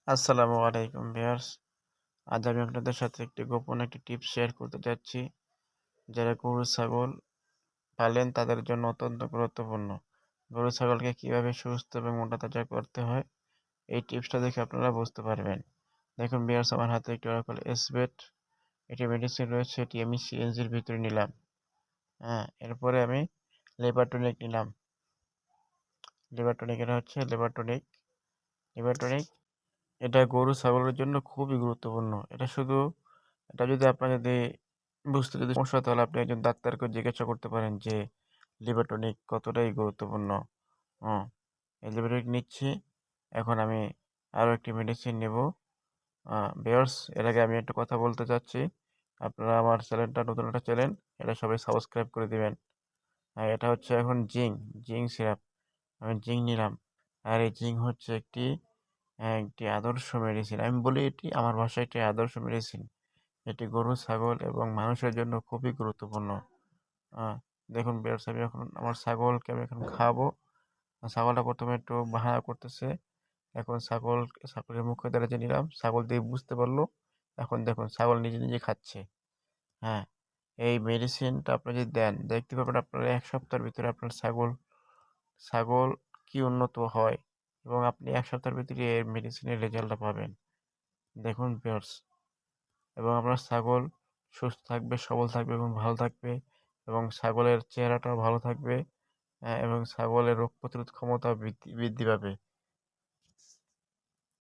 আসসালামু আলাইকুম ভিউয়ার্স। আজ আমি আপনাদের সাথে একটি টিপস শেয়ার করতে যাচ্ছি। যারা গরু ছাগল পালেন তাদের জন্য অত্যন্ত গুরুত্বপূর্ণ। গরু ছাগলকে কিভাবে সুস্থ এবং মোটা তাজা করতে হয় এই টিপসটা দেখে আপনারা বুঝতে পারবেন। দেখুন ভিউয়ার্স, আমার হাতে একটি অরাকল এসবেট একটি মেডিসিন রয়েছে, এটি আমি সিএনজির ভিতরে নিলাম। এরপরে আমি লিভার টনিক নিলাম। লিভার টনিক এটা হচ্ছে লিভার টনিক এটা গরু ছাগলের জন্য খুবই গুরুত্বপূর্ণ। এটা যদি আপনার বুঝতে সমস্যা হয়, তাহলে আপনি একজন ডাক্তারকে জিজ্ঞাসা করতে পারেন যে লিভার টনিক কতটাই গুরুত্বপূর্ণ। হুম, এই লিভার টনিক নিচ্ছি। এখন আমি আরও একটি মেডিসিন নেব। ভিউয়ার্স, এর আগে আমি একটা কথা বলতে চাচ্ছি। আপনারা আমার চ্যানেলটা নতুন একটা চ্যানেল, এটা সবাই সাবস্ক্রাইব করে দিবেন। এটা হচ্ছে এখন জিঙ্ক সিরাপ। আমি জিঙ্ক নিলাম। আর এই জিঙ্ক হচ্ছে একটি আদর্শ মেডিসিন। আমি বলি এটি আমার ভাষায় একটি আদর্শ মেডিসিন। এটি গরু ছাগল এবং মানুষের জন্য খুবই গুরুত্বপূর্ণ। আহ, দেখুন ভিউয়ার্স, আমি এখন আমার ছাগলকে আমি এখন খাওয়াবো। ছাগলটা প্রথমে একটু বাহানা করতেছে। এখন ছাগলের মুখে দাঁড়িয়ে নিলাম, ছাগল দিয়ে বুঝতে পারলো। এখন দেখুন ছাগল নিজে নিজে খাচ্ছে। হ্যাঁ, এই মেডিসিনটা আপনি যদি দেন, দেখতে পাবেন আপনার 1 সপ্তাহের ভিতরে আপনার ছাগল কি উন্নত হয়, এবং আপনি 1 সপ্তাহের ভিতরে এই মেডিসিনের রেজাল্টটা পাবেন। দেখুন ভিউয়ার্স, এবং আপনার ছাগল সুস্থ থাকবে, সবল থাকবে এবং ভালো থাকবে, এবং ছাগলের চেহারাটাও ভালো থাকবে। এবং ছাগলের রোগ প্রতিরোধ ক্ষমতা বৃদ্ধি বৃদ্ধি পাবে।